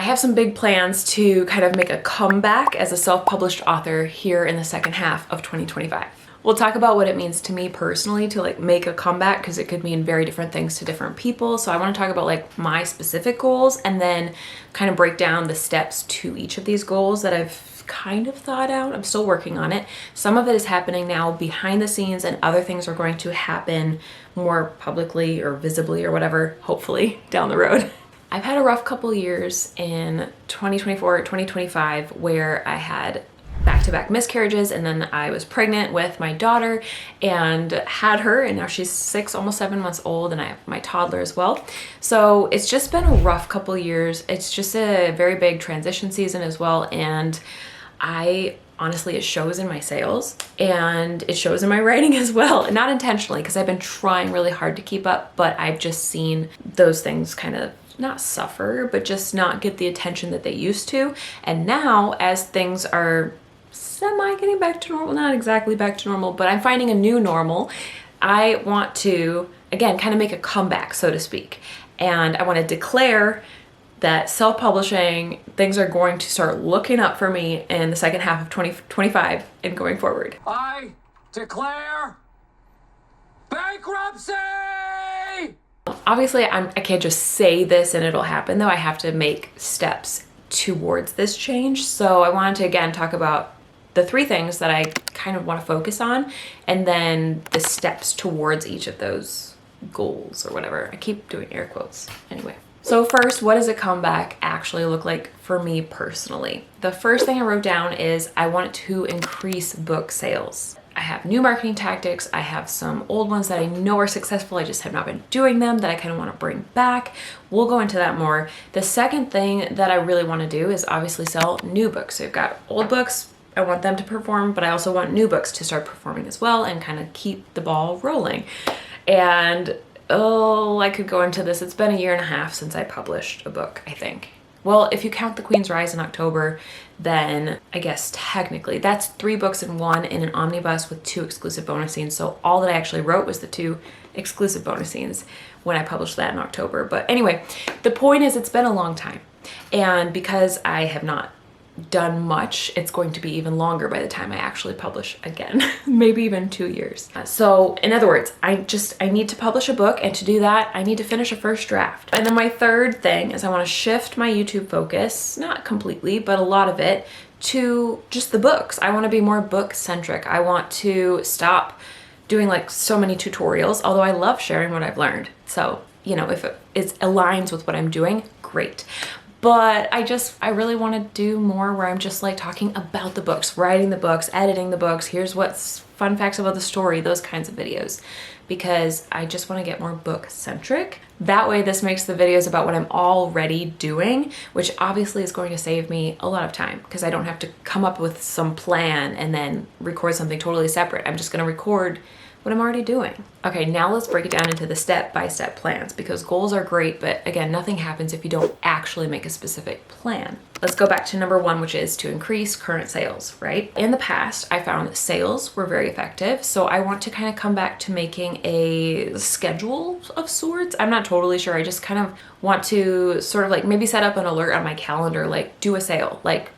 have some big plans to kind of make a comeback as a self-published author here in the second half of 2025. We'll talk about what it means to me personally to like make a comeback, because it could mean very different things to different people. So I want to talk about like my specific goals and then kind of break down the steps to each of these goals that I've kind of thought out. I'm still working on it. Some of it is happening now behind the scenes, and other things are going to happen more publicly or visibly or whatever, hopefully down the road. I've had a rough couple years in 2024, 2025, where I had back-to-back miscarriages, and then I was pregnant with my daughter and had her, and now she's 6, almost 7 months old, and I have my toddler as well. So it's just been a rough couple years. It's just a very big transition season as well, and honestly, it shows in my sales and it shows in my writing as well. And not intentionally, because I've been trying really hard to keep up, but I've just seen those things kind of not suffer, but just not get the attention that they used to. And now, as things are semi getting back to normal, not exactly back to normal, but I'm finding a new normal, I want to, again, kind of make a comeback, so to speak. And I want to declare that self-publishing, things are going to start looking up for me in the second half of 2025 and going forward. I declare bankruptcy! Obviously, I can't just say this and it'll happen, though. I have to make steps towards this change. So I wanted to, again, talk about the 3 things that I kind of want to focus on, and then the steps towards each of those goals or whatever. I keep doing air quotes. Anyway. So first, what does a comeback actually look like for me personally? The first thing I wrote down is I want to increase book sales. I have new marketing tactics. I have some old ones that I know are successful. I just have not been doing them, that I kind of want to bring back. We'll go into that more. The second thing that I really want to do is obviously sell new books. So I've got old books, I want them to perform, but I also want new books to start performing as well and kind of keep the ball rolling. And I could go into this. It's been 1.5 years since I published a book, I think. Well, if you count The Queen's Rise in October, then I guess technically that's 3 books in one, in an omnibus with 2 exclusive bonus scenes. So all that I actually wrote was the 2 exclusive bonus scenes when I published that in October. But anyway, the point is, it's been a long time. And because I have not done much, it's going to be even longer by the time I actually publish again, maybe even 2 years. So in other words, I need to publish a book, and to do that, I need to finish a first draft. And then my third thing is I want to shift my YouTube focus, not completely, but a lot of it, to just the books. I want to be more book centric. I want to stop doing like so many tutorials, although I love sharing what I've learned. So, if it aligns with what I'm doing, great. But I really want to do more where I'm just like talking about the books, writing the books, editing the books. Here's what's fun facts about the story, those kinds of videos, because I just want to get more book centric. That way, this makes the videos about what I'm already doing, which obviously is going to save me a lot of time, because I don't have to come up with some plan and then record something totally separate. I'm just going to record what I'm already doing. Okay, now let's break it down into the step-by-step plans, because goals are great, but again, nothing happens if you don't actually make a specific plan. Let's go back to number 1, which is to increase current sales, right? In the past, I found that sales were very effective, so I want to kind of come back to making a schedule of sorts. I'm not totally sure. I just kind of want to sort of like maybe set up an alert on my calendar, like do a sale, like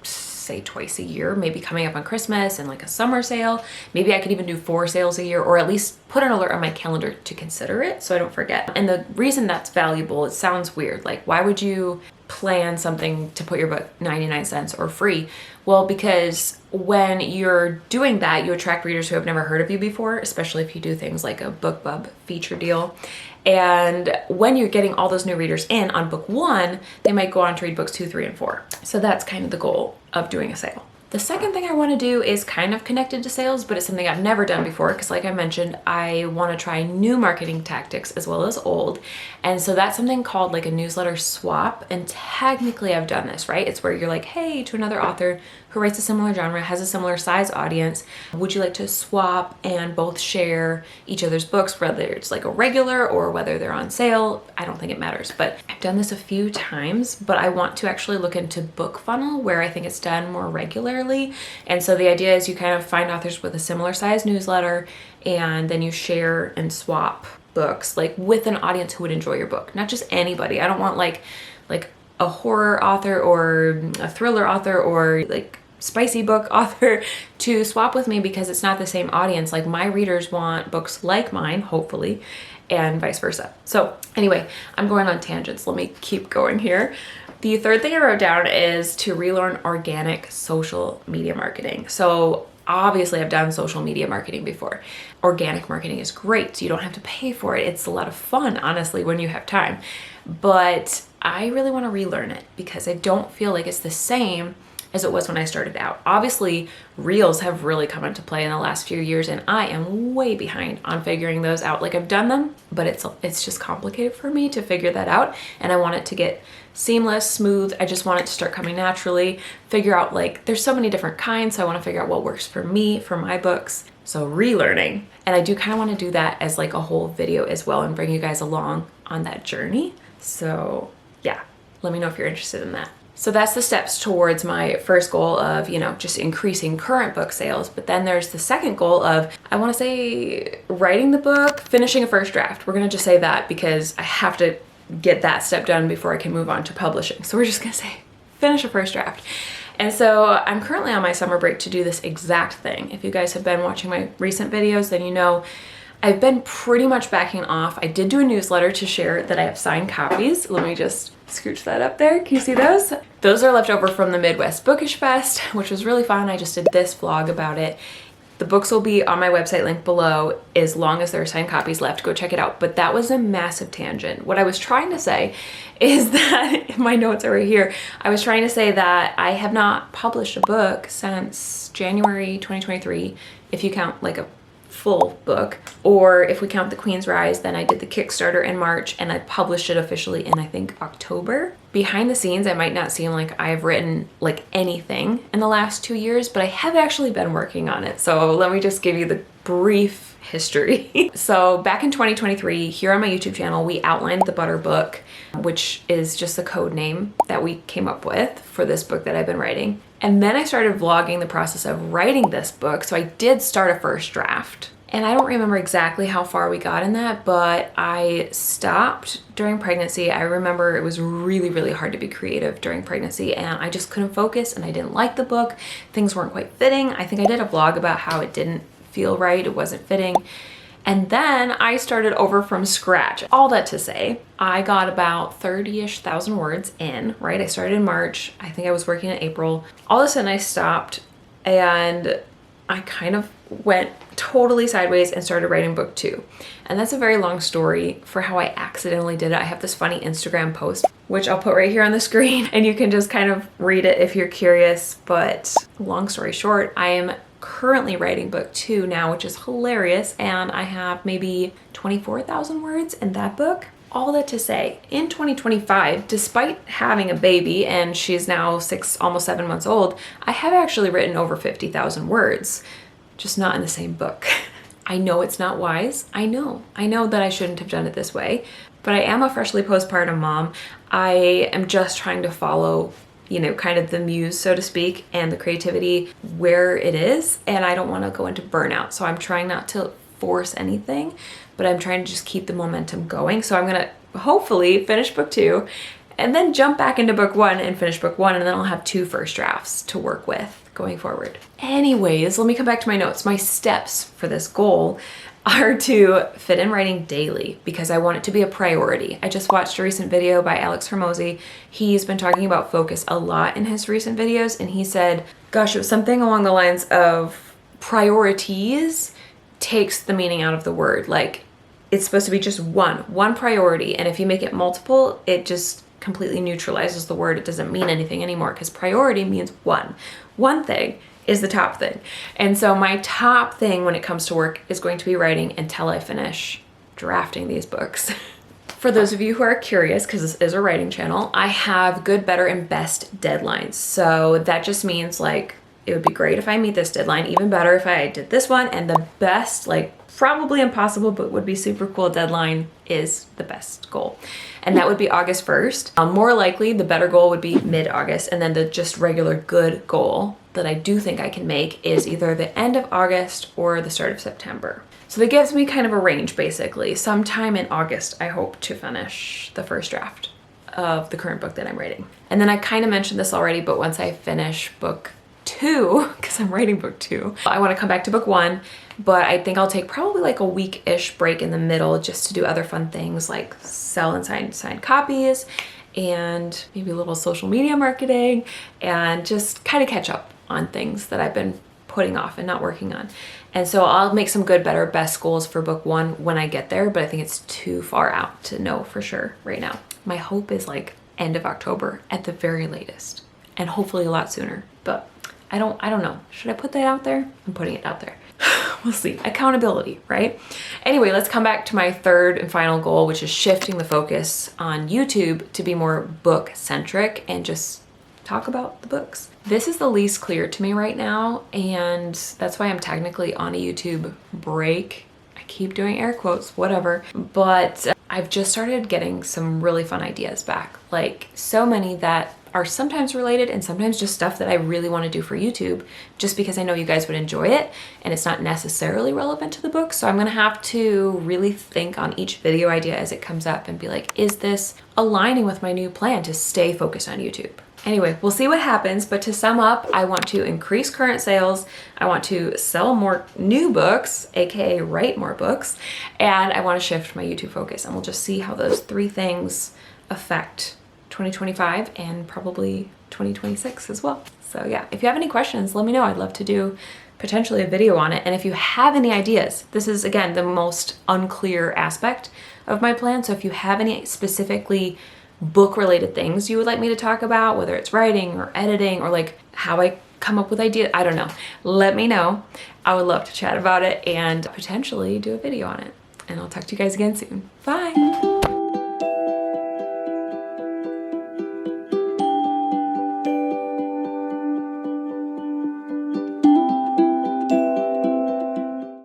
say twice a year, maybe coming up on Christmas and like a summer sale. Maybe I could even do 4 sales a year, or at least put an alert on my calendar to consider it so I don't forget. And the reason that's valuable, it sounds weird. Like, why would you plan something to put your book 99 cents or free? Well, because when you're doing that, you attract readers who have never heard of you before, especially if you do things like a BookBub feature deal. And when you're getting all those new readers in on book 1, they might go on to read books 2, 3, and 4. So that's kind of the goal of doing a sale. The second thing I want to do is kind of connected to sales, but it's something I've never done before, because like I mentioned, I want to try new marketing tactics as well as old. And so that's something called like a newsletter swap. And technically I've done this, right? It's where you're like, hey, to another author who writes a similar genre, has a similar size audience, would you like to swap and both share each other's books, whether it's like a regular or whether they're on sale? I don't think it matters, but I've done this a few times, but I want to actually look into BookFunnel, where I think it's done more regularly. And so the idea is you kind of find authors with a similar size newsletter, and then you share and swap books like with an audience who would enjoy your book, not just anybody. I don't want like a horror author or a thriller author or like spicy book author to swap with me because it's not the same audience. Like my readers want books like mine, hopefully, and vice versa. So anyway, I'm going on tangents. Let me keep going here. The third thing I wrote down is to relearn organic social media marketing. So obviously I've done social media marketing before. Organic marketing is great. So you don't have to pay for it. It's a lot of fun, honestly, when you have time. But I really want to relearn it because I don't feel like it's the same as it was when I started out. Obviously, reels have really come into play in the last few years and I am way behind on figuring those out. Like I've done them, but it's just complicated for me to figure that out, and I want it to get seamless, smooth. I just want it to start coming naturally, figure out like there's so many different kinds, so I want to figure out what works for me, for my books. So relearning. And I do kind of want to do that as like a whole video as well and bring you guys along on that journey. So yeah, let me know if you're interested in that. So that's the steps towards my first goal of, just increasing current book sales. But then there's the second goal of, I want to say, writing the book, finishing a first draft. We're going to just say that because I have to get that step done before I can move on to publishing. So we're just going to say, finish a first draft. And so I'm currently on my summer break to do this exact thing. If you guys have been watching my recent videos, then you know I've been pretty much backing off. I did do a newsletter to share that I have signed copies. Let me just scooch that up there. Can you see those? Those are left over from the Midwest Bookish Fest, which was really fun. I just did this vlog about it. The books will be on my website link below as long as there are signed copies left. Go check it out. But that was a massive tangent. What I was trying to say is that, my notes are right here, I was trying to say that I have not published a book since January 2023, if you count like a full book, or if we count the Queen's Rise, then I did the Kickstarter in March and I published it officially in I think October. Behind the scenes, I might not seem like I've written like anything in the last 2 years, but I have actually been working on it. So let me just give you the brief history. So back in 2023, here on my YouTube channel, we outlined the Butter book, which is just the code name that we came up with for this book that I've been writing. And then I started vlogging the process of writing this book. So I did start a first draft. And I don't remember exactly how far we got in that, but I stopped during pregnancy. I remember it was really, really hard to be creative during pregnancy and I just couldn't focus and I didn't like the book. Things weren't quite fitting. I think I did a vlog about how it didn't feel right. It wasn't fitting. And then I started over from scratch. All that to say, I got about 30-ish thousand words in, right? I started in March. I think I was working in April. All of a sudden I stopped and I kind of went totally sideways and started writing book 2. And that's a very long story for how I accidentally did it. I have this funny Instagram post, which I'll put right here on the screen and you can just kind of read it if you're curious. But long story short, I am currently writing book 2 now, which is hilarious. And I have maybe 24,000 words in that book. All that to say, in 2025, despite having a baby and she's now 6, almost 7 months old, I have actually written over 50,000 words, just not in the same book. I know it's not wise. I know that I shouldn't have done it this way, but I am a freshly postpartum mom. I am just trying to follow, kind of the muse, so to speak, and the creativity where it is. And I don't want to go into burnout. So I'm trying not to force anything, but I'm trying to just keep the momentum going. So I'm going to hopefully finish book 2 and then jump back into book 1 and finish book 1. And then I'll have 2 first drafts to work with going forward. Anyways, let me come back to my notes. My steps for this goal are to fit in writing daily because I want it to be a priority. I just watched a recent video by Alex Hermosi. He's been talking about focus a lot in his recent videos. And he said, gosh, it was something along the lines of priorities takes the meaning out of the word. Like it's supposed to be just one priority. And if you make it multiple, it just completely neutralizes the word. It doesn't mean anything anymore because priority means one. One thing is the top thing. And so my top thing when it comes to work is going to be writing until I finish drafting these books. For those of you who are curious, because this is a writing channel, I have good, better, and best deadlines. So that just means like, it would be great if I meet this deadline, even better if I did this one, and the best, like probably impossible, but would be super cool deadline is the best goal. And that would be August 1st. More likely, the better goal would be mid-August, and then the just regular good goal that I do think I can make is either the end of August or the start of September. So that gives me kind of a range, basically. Sometime in August, I hope to finish the first draft of the current book that I'm writing. And then I kind of mentioned this already, but once I finish book 2, because I'm writing book 2, I want to come back to book 1, but I think I'll take probably like a week-ish break in the middle just to do other fun things like sell and sign copies and maybe a little social media marketing and just kind of catch up on things that I've been putting off and not working on. And so I'll make some good, better, best goals for book 1 when I get there, but I think it's too far out to know for sure right now. My hope is like end of October at the very latest, and hopefully a lot sooner, but I don't know. Should I put that out there? I'm putting it out there. We'll see. Accountability, right? Anyway, let's come back to my third and final goal, which is shifting the focus on YouTube to be more book centric and just talk about the books. This is the least clear to me right now, and that's why I'm technically on a YouTube break. I keep doing air quotes, whatever, but I've just started getting some really fun ideas back, like so many that are sometimes related and sometimes just stuff that I really want to do for YouTube just because I know you guys would enjoy it and it's not necessarily relevant to the book. So I'm going to have to really think on each video idea as it comes up and be like, is this aligning with my new plan to stay focused on YouTube? Anyway, we'll see what happens, but to sum up, I want to increase current sales, I want to sell more new books, aka write more books, and I want to shift my YouTube focus, and we'll just see how those 3 things affect 2025 and probably 2026 as well. So yeah, if you have any questions, let me know. I'd love to do potentially a video on it. And if you have any ideas, this is again the most unclear aspect of my plan. So if you have any specifically book related things you would like me to talk about, whether it's writing or editing or like how I come up with ideas, I don't know. Let me know. I would love to chat about it and potentially do a video on it. And I'll talk to you guys again soon. Bye.